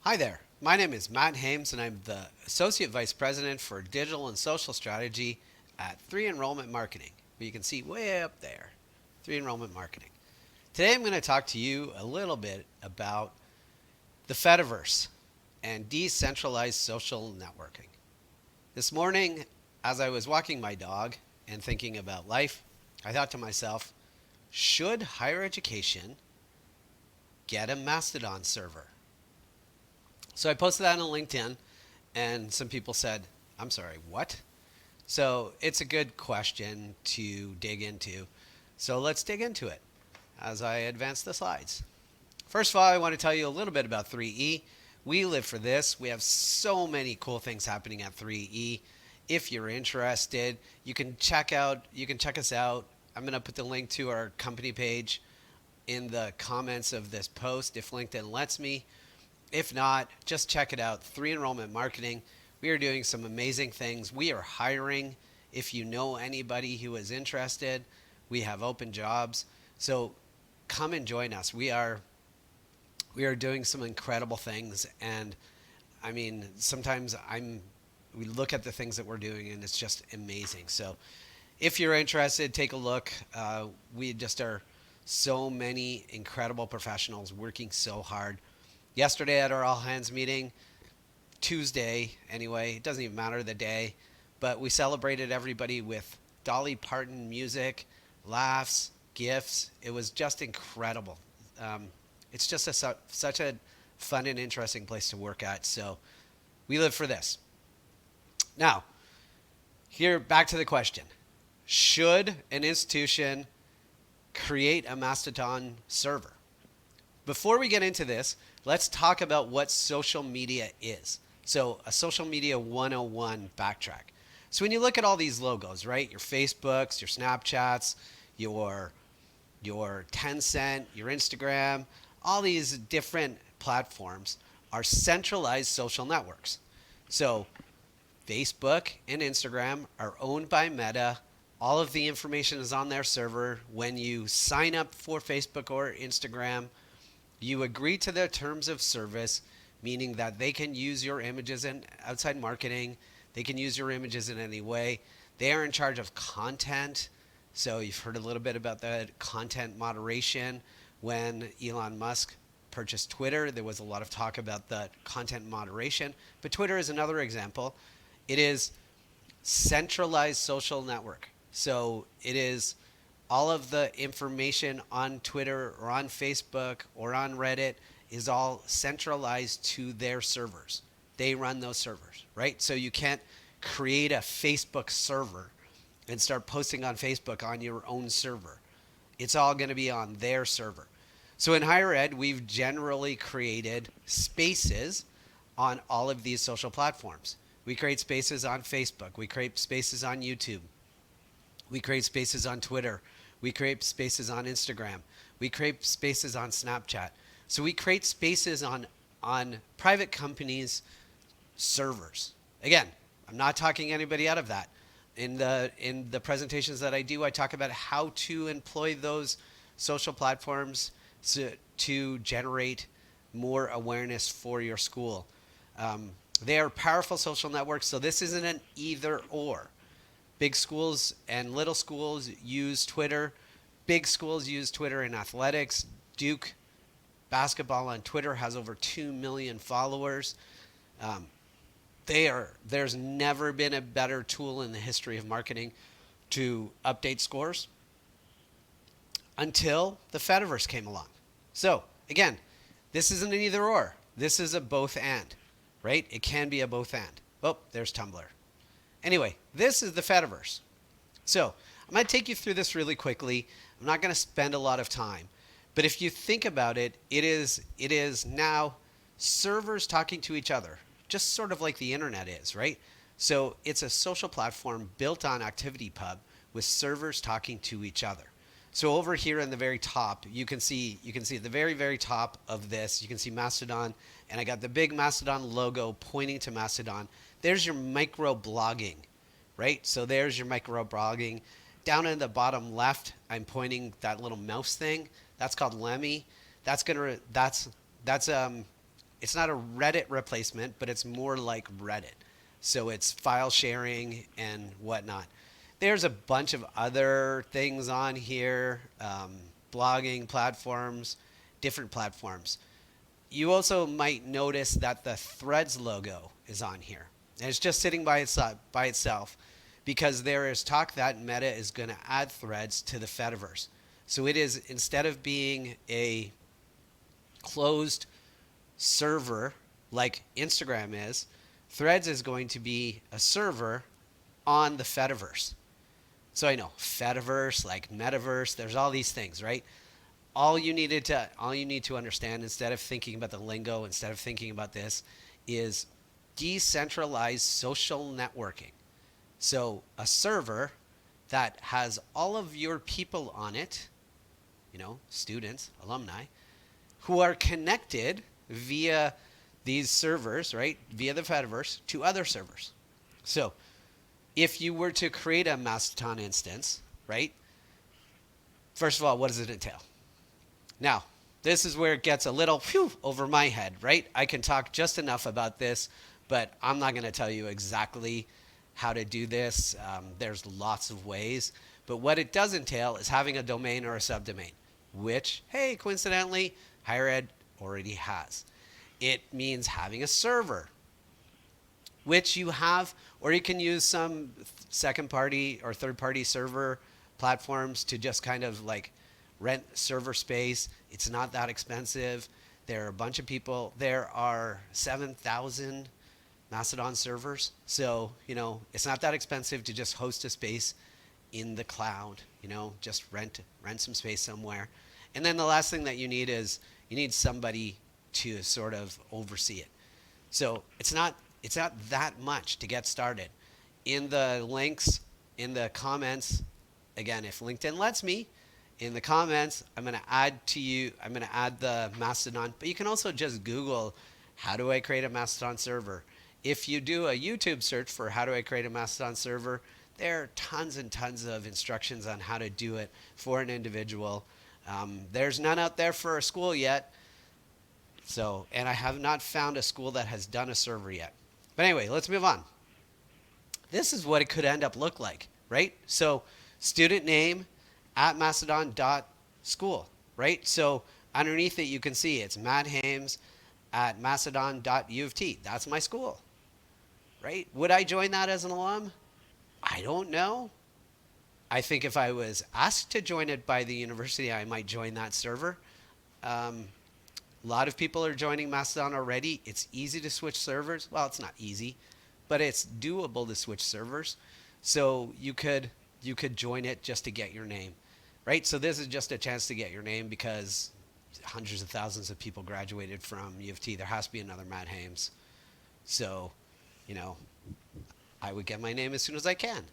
Hi there. My name is Matt Hames, and I'm the Associate Vice President for Digital and Social Strategy at 3 Enrollment Marketing, where you can see way up there, 3 Enrollment Marketing. Today I'm going to talk to you a little bit about the Fediverse and decentralized social networking. This morning, as I was walking my dog and thinking about life, I thought to myself, should higher education get a Mastodon server? So I posted that on LinkedIn, and some people said, I'm sorry, what? So it's a good question to dig into. So let's dig into it as I advance the slides. First of all, I want to tell you a little bit about 3E. We live for this. We have so many cool things happening at 3E. If you're interested, you can check us out. I'm going to put the link to our company page in the comments of this post if LinkedIn lets me. If not, just check it out. 3 Enrollment Marketing. We are doing some amazing things. We are hiring. If you know anybody who is interested, we have open jobs. So come and join us. We are doing some incredible things, and I mean, sometimes we look at the things that we're doing and it's just amazing. So if you're interested, take a look. We just are so many incredible professionals working so hard. Yesterday at our all hands meeting, Tuesday anyway, it doesn't even matter the day, but we celebrated everybody with Dolly Parton music, laughs, gifts. It was just incredible. It's just such a fun and interesting place to work at. So we live for this. Now, here back to the question. Should an institution create a Mastodon server? Before we get into this, let's talk about what social media is. So a social media 101 backtrack. So when you look at all these logos, right? Your Facebooks, your Snapchats, your Tencent, your Instagram, all these different platforms are centralized social networks. So Facebook and Instagram are owned by Meta. All of the information is on their server. When you sign up for Facebook or Instagram, you agree to their terms of service, meaning that they can use your images in outside marketing. They can use your images in any way. They are in charge of content. So you've heard a little bit about that content moderation. When Elon Musk purchased Twitter, there was a lot of talk about the content moderation. But Twitter is another example. It is centralized social network. So it is all of the information on Twitter or on Facebook or on Reddit is all centralized to their servers. They run those servers, right? So you can't create a Facebook server and start posting on Facebook on your own server. It's all going to be on their server. So in higher ed, we've generally created spaces on all of these social platforms. We create spaces on Facebook. We create spaces on YouTube. We create spaces on Twitter. We create spaces on Instagram. We create spaces on Snapchat. So we create spaces on private companies' servers. Again, I'm not talking anybody out of that. In the presentations that I do, I talk about how to employ those social platforms to generate more awareness for your school. They are powerful social networks, so this isn't an either or. Big schools and little schools use Twitter. Big schools use Twitter in athletics. Duke basketball on Twitter has over 2 million followers. There's never been a better tool in the history of marketing to update scores until the Fediverse came along. So again, this isn't an either or. This is a both and, right? It can be a both and. Oh, there's Tumblr. Anyway, this is the Fediverse. So I'm going to take you through this really quickly. I'm not going to spend a lot of time. But if you think about it, it is now servers talking to each other, just sort of like the internet is, right? So it's a social platform built on ActivityPub with servers talking to each other. So over here in the very top, you can see at the very, very top of this, you can see Mastodon, and I got the big Mastodon logo pointing to Mastodon. There's your micro blogging, right? So there's your micro blogging. Down in the bottom left, I'm pointing that little mouse thing. That's called Lemmy. That's a Reddit replacement, but it's more like Reddit. So it's file sharing and whatnot. There's a bunch of other things on here, blogging platforms, different platforms. You also might notice that the Threads logo is on here. And it's just sitting by itself because there is talk that Meta is going to add Threads to the Fediverse. So it is, instead of being a closed server like Instagram is, Threads is going to be a server on the Fediverse. So I know Fediverse, like Metaverse, there's all these things, right? All you need to understand, instead of thinking about the lingo, instead of thinking about this, is decentralized social networking. So a server that has all of your people on it, students, alumni, who are connected via these servers, right, via the Fediverse to other servers. So if you were to create a Mastodon instance, right, first of all, what does it entail? Now, this is where it gets a little over my head, right? I can talk just enough about this, but I'm not going to tell you exactly how to do this. There's lots of ways. But what it does entail is having a domain or a subdomain, which, hey, coincidentally, higher ed already has. It means having a server, which you have, or you can use some second party or third party server platforms to just kind of like rent server space. It's not that expensive. There are a bunch of people. There are 7,000 Mastodon servers. So, it's not that expensive to just host a space in the cloud, just rent some space somewhere. And then the last thing that you need is you need somebody to sort of oversee it. So it's not that much to get started. In the links, in the comments, again, if LinkedIn lets me, in the comments, I'm going to add the Mastodon, but you can also just Google, how do I create a Mastodon server? If you do a YouTube search for how do I create a Mastodon server, there are tons and tons of instructions on how to do it for an individual. There's none out there for a school yet. So, and I have not found a school that has done a server yet. But anyway, let's move on. This is what it could end up look like, right? So student name at mastodon.school, right? So underneath it, you can see it's Matt Hames at mastodon.u of T. That's my school, right? Would I join that as an alum? I don't know. I think if I was asked to join it by the university, I might join that server. A lot of people are joining Mastodon already. It's easy to switch servers. Well, it's not easy, but it's doable to switch servers. So you could join it just to get your name, right? So this is just a chance to get your name because hundreds of thousands of people graduated from U of T. There has to be another Matt Hames. So, I would get my name as soon as I can.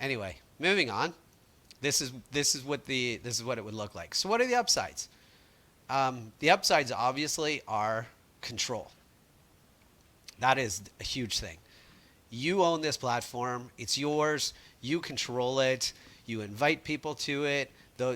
Anyway, moving on. This is what it would look like. So what are the upsides? The upsides obviously are control. That is a huge thing. You own this platform. It's yours. You control it. You invite people to it.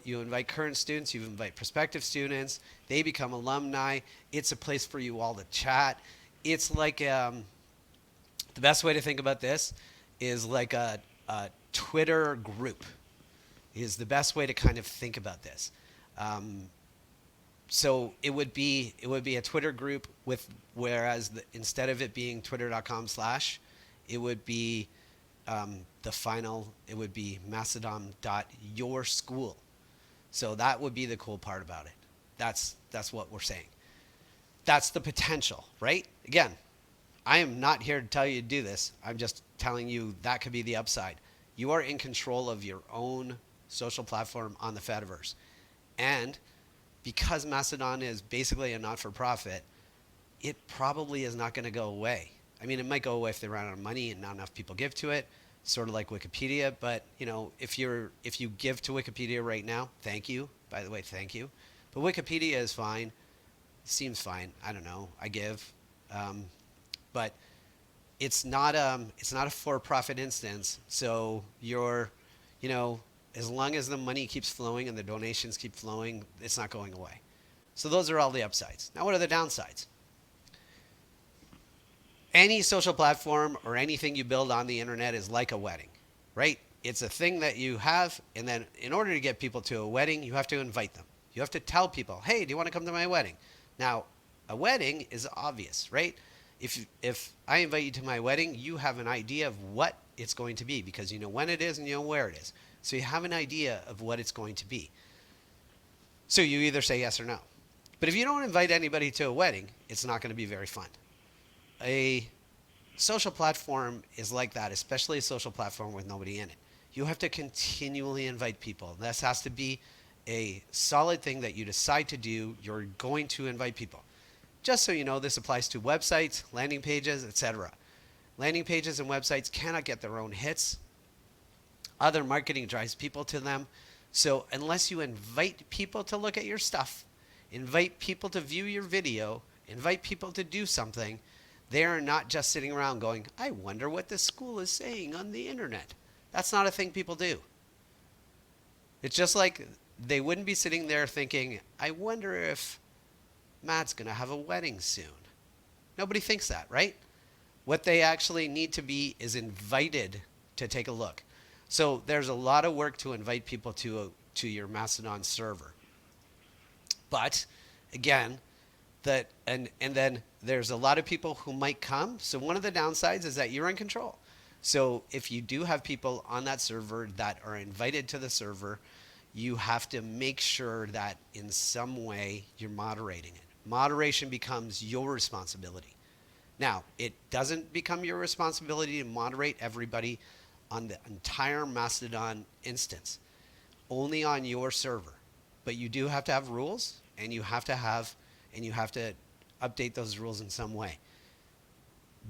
You invite current students. You invite prospective students. They become alumni. It's a place for you all to chat. It's like the best way to think about this is like a Twitter group is the best way to kind of think about this. So it would be a Twitter group whereas instead of it being twitter.com/ it would be it would be mastodon.yourschool. So that would be the cool part about it. That's what we're saying. That's the potential, right? Again, I am not here to tell you to do this. I'm just telling you that could be the upside. You are in control of your own social platform on the Fediverse. And because Mastodon is basically a not-for-profit, it probably is not going to go away. I mean, it might go away if they run out of money and not enough people give to it, sort of like Wikipedia. But, if you give to Wikipedia right now, thank you. By the way, thank you. But Wikipedia is fine. Seems fine. I don't know. I give. But it's not a for-profit instance. So as long as the money keeps flowing and the donations keep flowing, it's not going away. So those are all the upsides. Now, what are the downsides? Any social platform or anything you build on the internet is like a wedding, right? It's a thing that you have, and then in order to get people to a wedding, you have to invite them. You have to tell people, hey, do you want to come to my wedding? Now, a wedding is obvious, right? If I invite you to my wedding, you have an idea of what it's going to be because you know when it is and you know where it is. So you have an idea of what it's going to be. So you either say yes or no. But if you don't invite anybody to a wedding, it's not going to be very fun. A social platform is like that, especially a social platform with nobody in it. You have to continually invite people. This has to be a solid thing that you decide to do. You're going to invite people. Just so you know, this applies to websites, landing pages, etc. Landing pages and websites cannot get their own hits. Other marketing drives people to them. So unless you invite people to look at your stuff, invite people to view your video, invite people to do something, they are not just sitting around going, I wonder what this school is saying on the internet. That's not a thing people do. It's just like they wouldn't be sitting there thinking, I wonder if Matt's going to have a wedding soon. Nobody thinks that, right? What they actually need to be is invited to take a look. So there's a lot of work to invite people to your Mastodon server. But again, and then there's a lot of people who might come. So one of the downsides is that you're in control. So if you do have people on that server that are invited to the server, you have to make sure that in some way you're moderating it. Moderation becomes your responsibility. Now, it doesn't become your responsibility to moderate everybody on the entire Mastodon instance, only on your server. But you do have to have rules, and you have to update those rules in some way.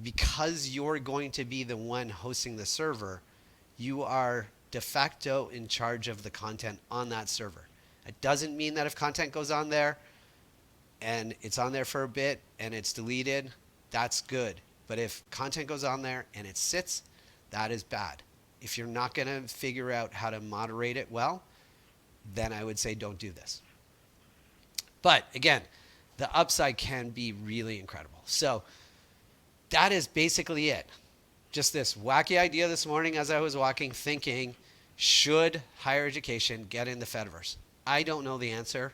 Because you're going to be the one hosting the server, you are de facto in charge of the content on that server. It doesn't mean that if content goes on there and it's on there for a bit and it's deleted, that's good. But if content goes on there and it sits, that is bad. If you're not going to figure out how to moderate it well, then I would say don't do this. But again, the upside can be really incredible. So that is basically it. Just this wacky idea this morning as I was walking, thinking, should higher education get in the Fediverse? I don't know the answer.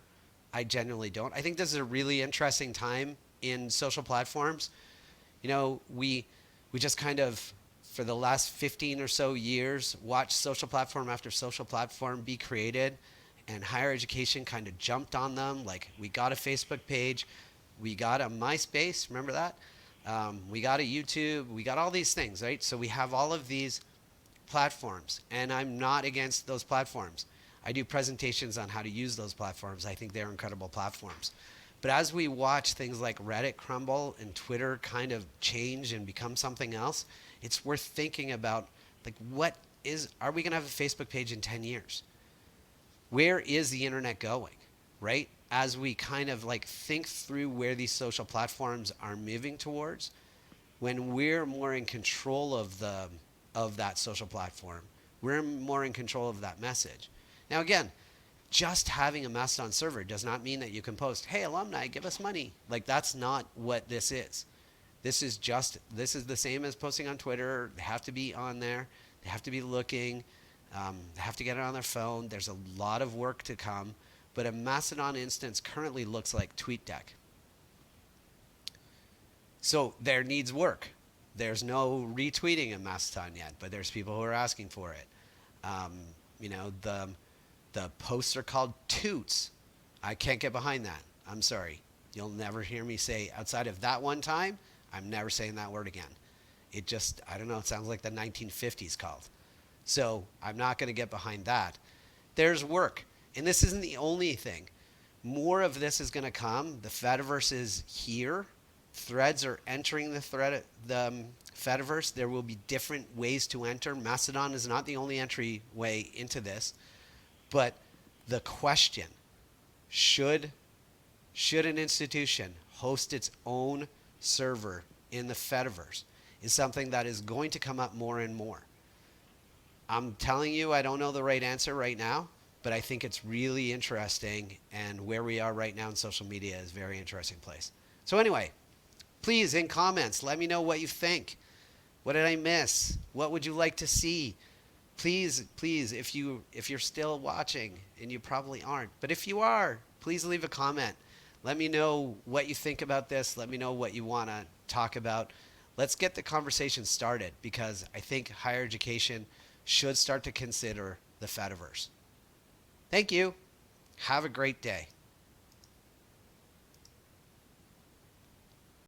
I genuinely don't. I think this is a really interesting time in social platforms. You know, we just kind of, for the last 15 or so years, watched social platform after social platform be created, and higher education kind of jumped on them. Like, we got a Facebook page, we got a MySpace, remember that? We got a YouTube, we got all these things, right? So we have all of these platforms, and I'm not against those platforms. I do presentations on how to use those platforms. I think they're incredible platforms. But as we watch things like Reddit crumble and Twitter kind of change and become something else, it's worth thinking about, like, are we going to have a Facebook page in 10 years? Where is the internet going, right? As we kind of like think through where these social platforms are moving towards, when we're more in control of that social platform, we're more in control of that message. Now again, just having a Mastodon server does not mean that you can post, hey, alumni, give us money. Like, that's not what this is. This is the same as posting on Twitter. They have to be on there. They have to be looking. They have to get it on their phone. There's a lot of work to come. But a Mastodon instance currently looks like TweetDeck. So there needs work. There's no retweeting in Mastodon yet, but there's people who are asking for it. The posts are called toots. I can't get behind that. I'm sorry. You'll never hear me say, outside of that one time, I'm never saying that word again. It just, I don't know, it sounds like the 1950s called. So I'm not going to get behind that. There's work. And this isn't the only thing. More of this is going to come. The Fediverse is here. Threads are entering the Fediverse. There will be different ways to enter. Mastodon is not the only entry way into this. But the question, should an institution host its own server in the Fediverse, is something that is going to come up more and more. I'm telling you, I don't know the right answer right now, but I think it's really interesting, and where we are right now in social media is a very interesting place. So anyway, Please, in comments, let me know what you think. What did I miss? What would you like to see? Please, please, if you're still watching, and you probably aren't, but if you are, please leave a comment. Let me know what you think about this. Let me know what you want to talk about. Let's get the conversation started, because I think higher education should start to consider the Fediverse. Thank you. Have a great day.